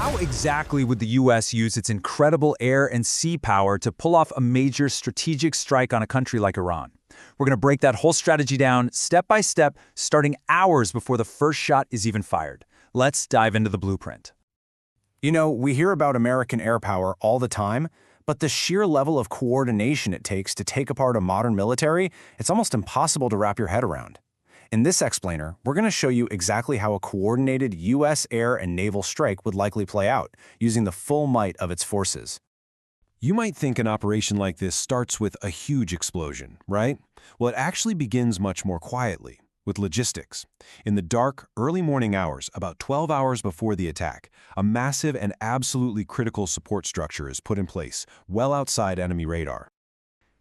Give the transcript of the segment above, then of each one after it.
How exactly would the U.S. use its incredible air and sea power to pull off a major strategic strike on a country like Iran? We're going to break that whole strategy down step by step, starting hours before the first shot is even fired. Let's dive into the blueprint. You know, we hear about American air power all the time, but the sheer level of coordination it takes to take apart a modern military, it's almost impossible to wrap your head around. In this explainer, we're going to show you exactly how a coordinated U.S. air and naval strike would likely play out, using the full might of its forces. You might think an operation like this starts with a huge explosion, right? Well, it actually begins much more quietly, with logistics. In the dark, early morning hours, about 12 hours before the attack, a massive and absolutely critical support structure is put in place, well outside enemy radar.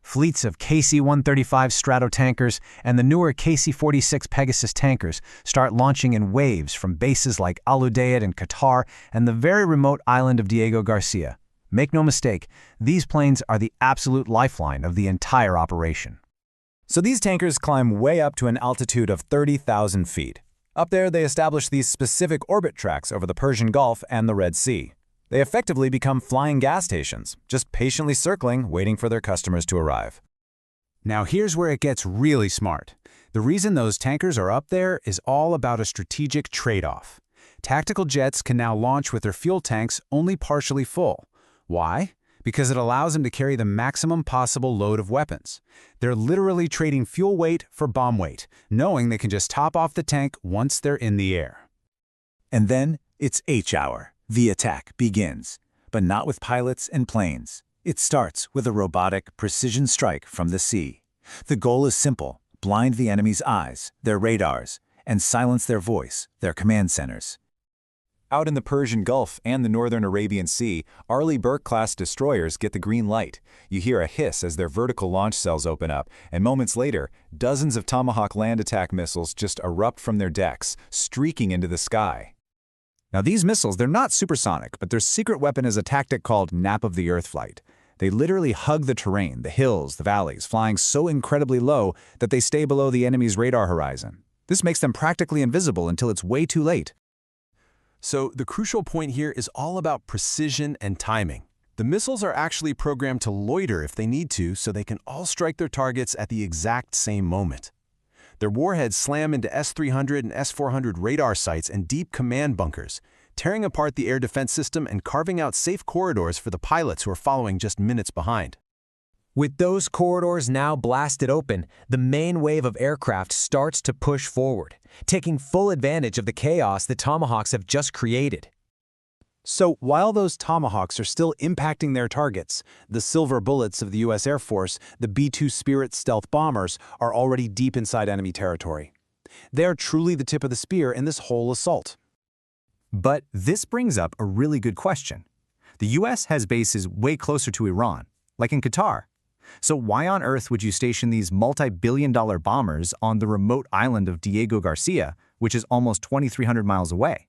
Fleets of KC-135 Stratotankers and the newer KC-46 Pegasus tankers start launching in waves from bases like Al Udeid in Qatar and the very remote island of Diego Garcia. Make no mistake, these planes are the absolute lifeline of the entire operation. So these tankers climb way up to an altitude of 30,000 feet. Up there, they establish these specific orbit tracks over the Persian Gulf and the Red Sea. They effectively become flying gas stations, just patiently circling, waiting for their customers to arrive. Now here's where it gets really smart. The reason those tankers are up there is all about a strategic trade-off. Tactical jets can now launch with their fuel tanks only partially full. Why? Because it allows them to carry the maximum possible load of weapons. They're literally trading fuel weight for bomb weight, knowing they can just top off the tank once they're in the air. And then it's H-hour. The attack begins, but not with pilots and planes. It starts with a robotic precision strike from the sea. The goal is simple: blind the enemy's eyes, their radars, and silence their voice, their command centers. Out in the Persian Gulf and the northern Arabian Sea, Arleigh Burke-class destroyers get the green light. You hear a hiss as their vertical launch cells open up, and moments later, dozens of Tomahawk land attack missiles just erupt from their decks, streaking into the sky. Now these missiles, they're not supersonic, but their secret weapon is a tactic called nap of the earth flight. They literally hug the terrain, the hills, the valleys, flying so incredibly low that they stay below the enemy's radar horizon. This makes them practically invisible until it's way too late. So the crucial point here is all about precision and timing. The missiles are actually programmed to loiter if they need to, so they can all strike their targets at the exact same moment. Their warheads slam into S-300 and S-400 radar sites and deep command bunkers, tearing apart the air defense system and carving out safe corridors for the pilots who are following just minutes behind. With those corridors now blasted open, the main wave of aircraft starts to push forward, taking full advantage of the chaos the Tomahawks have just created. So while those Tomahawks are still impacting their targets, the silver bullets of the U.S. Air Force, the B-2 Spirit stealth bombers, are already deep inside enemy territory. They're truly the tip of the spear in this whole assault. But this brings up a really good question. The U.S. has bases way closer to Iran, like in Qatar. So why on earth would you station these multi-billion-dollar bombers on the remote island of Diego Garcia, which is almost 2,300 miles away?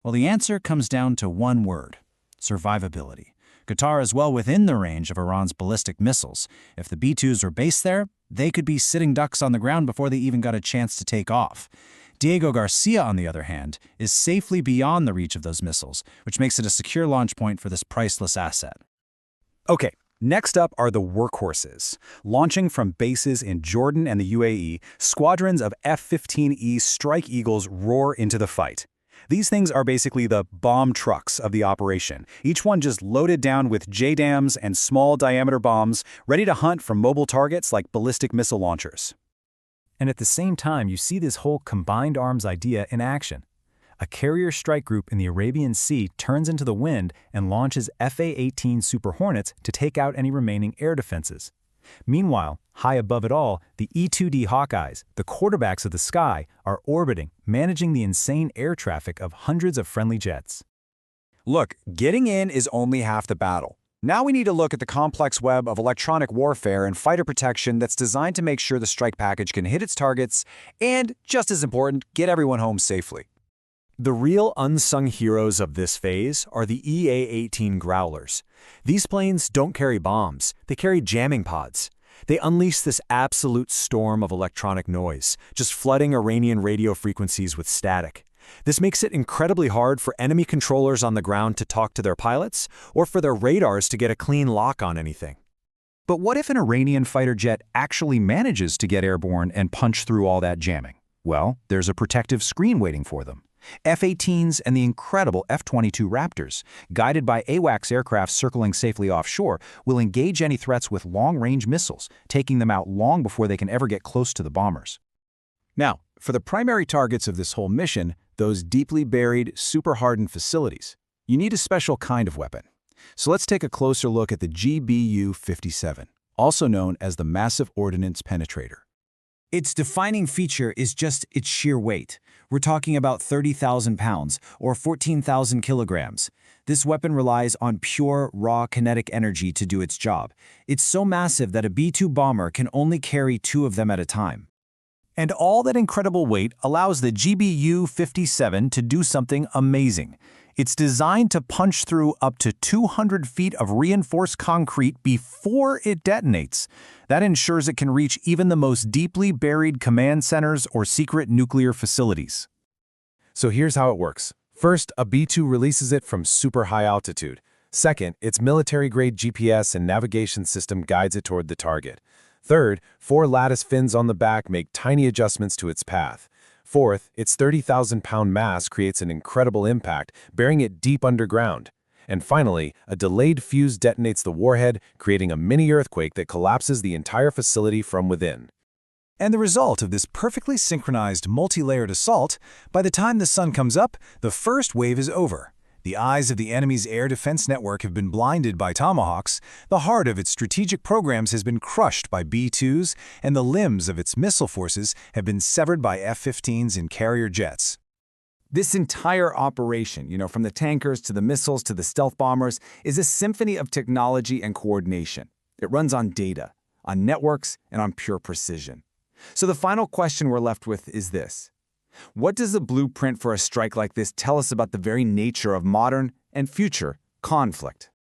Well, the answer comes down to one word: survivability. Qatar is well within the range of Iran's ballistic missiles. If the B-2s were based there, they could be sitting ducks on the ground before they even got a chance to take off. Diego Garcia, on the other hand, is safely beyond the reach of those missiles, which makes it a secure launch point for this priceless asset. Okay, next up are the workhorses. Launching from bases in Jordan and the UAE, squadrons of F-15E Strike Eagles roar into the fight. These things are basically the bomb trucks of the operation, each one just loaded down with JDAMs and small-diameter bombs, ready to hunt for mobile targets like ballistic missile launchers. And at the same time, you see this whole combined arms idea in action. A carrier strike group in the Arabian Sea turns into the wind and launches FA-18 Super Hornets to take out any remaining air defenses. Meanwhile, high above it all, the E-2D Hawkeyes, the quarterbacks of the sky, are orbiting, managing the insane air traffic of hundreds of friendly jets. Look, getting in is only half the battle. Now we need to look at the complex web of electronic warfare and fighter protection that's designed to make sure the strike package can hit its targets and, just as important, get everyone home safely. The real unsung heroes of this phase are the EA-18 Growlers. These planes don't carry bombs, they carry jamming pods. They unleash this absolute storm of electronic noise, just flooding Iranian radio frequencies with static. This makes it incredibly hard for enemy controllers on the ground to talk to their pilots or for their radars to get a clean lock on anything. But what if an Iranian fighter jet actually manages to get airborne and punch through all that jamming? Well, there's a protective screen waiting for them. F-18s and the incredible F-22 Raptors, guided by AWACS aircraft circling safely offshore, will engage any threats with long-range missiles, taking them out long before they can ever get close to the bombers. Now, for the primary targets of this whole mission, those deeply buried, super-hardened facilities, you need a special kind of weapon. So let's take a closer look at the GBU-57, also known as the Massive Ordnance Penetrator. Its defining feature is just its sheer weight. We're talking about 30,000 pounds, or 14,000 kilograms. This weapon relies on pure, raw kinetic energy to do its job. It's so massive that a B-2 bomber can only carry 2 of them at a time. And all that incredible weight allows the GBU-57 to do something amazing. It's designed to punch through up to 200 feet of reinforced concrete before it detonates. That ensures it can reach even the most deeply buried command centers or secret nuclear facilities. So here's how it works. First, a B-2 releases it from super high altitude. Second, its military-grade GPS and navigation system guides it toward the target. Third, 4 lattice fins on the back make tiny adjustments to its path. Fourth, its 30,000-pound mass creates an incredible impact, burying it deep underground. And finally, a delayed fuse detonates the warhead, creating a mini-earthquake that collapses the entire facility from within. And the result of this perfectly synchronized, multi-layered assault, by the time the sun comes up, the first wave is over. The eyes of the enemy's air defense network have been blinded by Tomahawks, the heart of its strategic programs has been crushed by B-2s, and the limbs of its missile forces have been severed by F-15s and carrier jets. This entire operation, from the tankers to the missiles to the stealth bombers, is a symphony of technology and coordination. It runs on data, on networks, and on pure precision. So the final question we're left with is this. What does the blueprint for a strike like this tell us about the very nature of modern and future conflict?